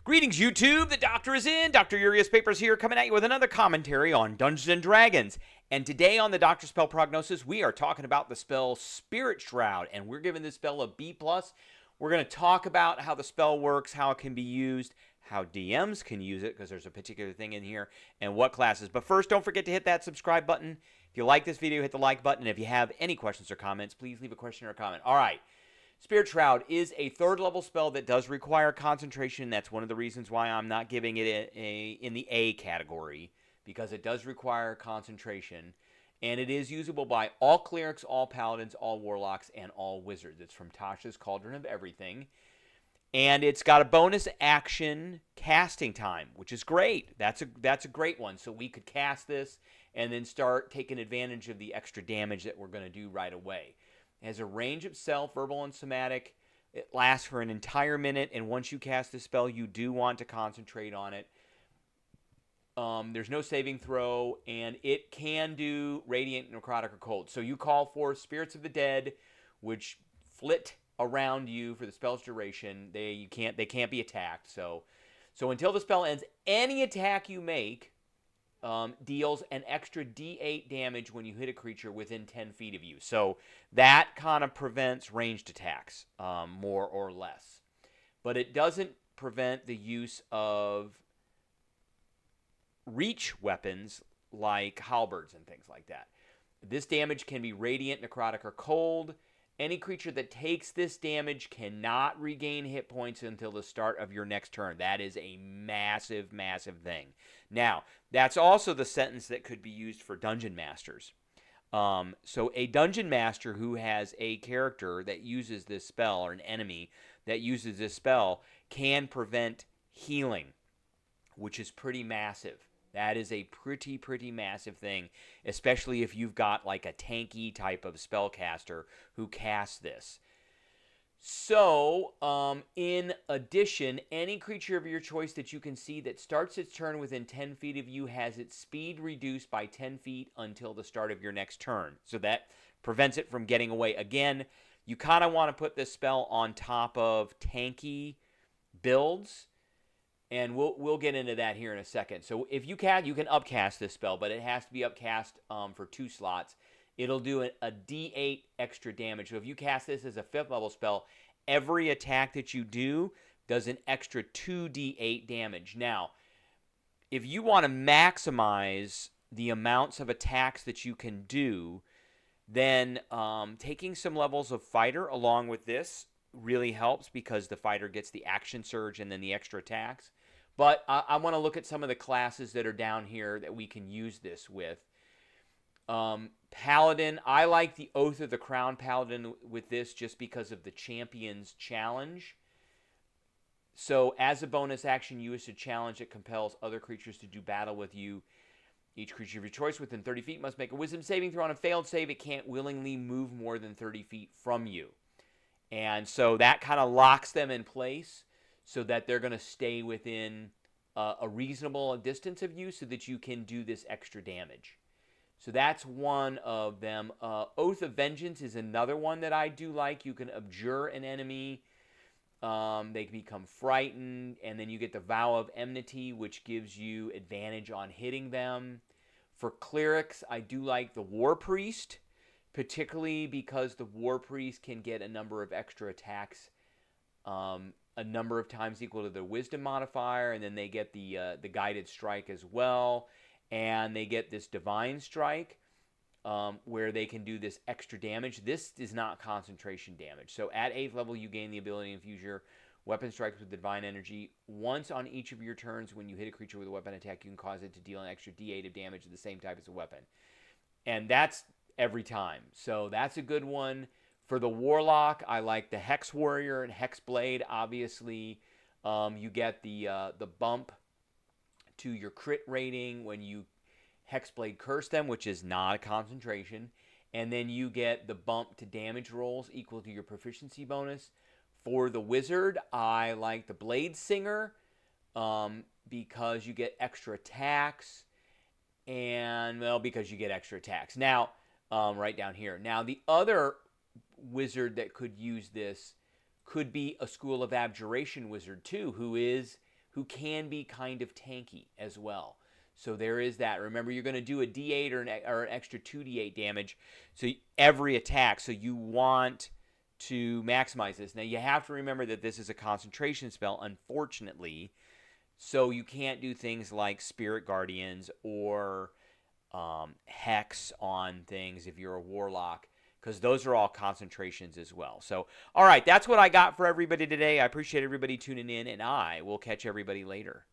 Greetings, YouTube. The Doctor is in. Dr. Urias Papers here, coming at you with another commentary on Dungeons & Dragons. And today on the Doctor Spell Prognosis, we are talking about the spell Spirit Shroud, and we're giving this spell a B+. We're going to talk about how the spell works, how it can be used, how DMs can use it, because there's a particular thing in here, and what classes. But first, don't forget to hit that subscribe button. If you like this video, hit the like button. And if you have any questions or comments, please leave a question or a comment. All right. Spirit Shroud is a third-level spell that does require concentration. That's one of the reasons why I'm not giving it in the A category, because it does require concentration. And it is usable by all clerics, all paladins, all warlocks, and all wizards. It's from Tasha's Cauldron of Everything. And it's got a bonus action casting time, which is great. That's a great one. So we could cast this and then start taking advantage of the extra damage that we're going to do right away. It has a range of self, verbal, and somatic. It lasts for an entire minute, and once you cast the spell, you do want to concentrate on it. There's no saving throw, and it can do radiant, necrotic, or cold. So you call for spirits of the dead, which flit around you for the spell's duration. They can't be attacked. So until the spell ends, any attack you make deals an extra D8 damage when you hit a creature within 10 feet of you. So that kind of prevents ranged attacks, more or less. But it doesn't prevent the use of reach weapons like halberds and things like that. This damage can be radiant, necrotic, or cold. Any creature that takes this damage cannot regain hit points until the start of your next turn. That is a massive, massive thing. Now, that's also the sentence that could be used for dungeon masters. So a dungeon master who has a character that uses this spell, or an enemy that uses this spell, can prevent healing, which is pretty massive. That is a pretty massive thing, especially if you've got like a tanky type of spellcaster who casts this. So, in addition, any creature of your choice that you can see that starts its turn within 10 feet of you has its speed reduced by 10 feet until the start of your next turn. So that prevents it from getting away. Again, you kind of want to put this spell on top of tanky builds. And we'll get into that here in a second. So if you can upcast this spell, but it has to be upcast for 2 slots. It'll do a D8 extra damage. So if you cast this as a 5th level spell, every attack that you do does an extra 2d8 damage. Now, if you want to maximize the amounts of attacks that you can do, then taking some levels of fighter along with this really helps, because the fighter gets the action surge and then the extra attacks. But I want to look at some of the classes that are down here that we can use this with. Paladin, I like the Oath of the Crown Paladin with this just because of the Champion's Challenge. So as a bonus action, use a challenge that compels other creatures to do battle with you. Each creature of your choice within 30 feet must make a wisdom saving throw. On a failed save, it can't willingly move more than 30 feet from you. And so that kind of locks them in place so that they're going to stay within a reasonable distance of you so that you can do this extra damage. So that's one of them. Oath of Vengeance is another one that I do like. You can abjure an enemy. They can become frightened. And then you get the Vow of Enmity, which gives you advantage on hitting them. For clerics, I do like the War Priest, particularly because the War Priest can get a number of extra attacks, a number of times equal to their Wisdom modifier, and then they get the Guided Strike as well, and they get this Divine Strike, where they can do this extra damage. This is not concentration damage. So at 8th level, you gain the ability to infuse your weapon strikes with divine energy. Once on each of your turns, when you hit a creature with a weapon attack, you can cause it to deal an extra D8 of damage of the same type as a weapon. And that's every time. So that's a good one. For the Warlock, I like the Hex Warrior and Hex Blade. Obviously, you get the bump to your crit rating when you Hexblade Curse them, which is not a concentration. And then you get the bump to damage rolls equal to your proficiency bonus. For the Wizard, I like the Blade Singer because you get extra attacks. And, well, because you get extra attacks. Now, right down here. Now, the other wizard that could use this could be a School of Abjuration wizard, too, who is who can be kind of tanky as well. So there is that. Remember, you're going to do a D8 or an extra 2D8 damage so every attack. So you want to maximize this. Now, you have to remember that this is a concentration spell, unfortunately. So you can't do things like Spirit Guardians or Hex on things if you're a Warlock, because those are all concentrations as well. So, all right, that's what I got for everybody today. I appreciate everybody tuning in, and I will catch everybody later.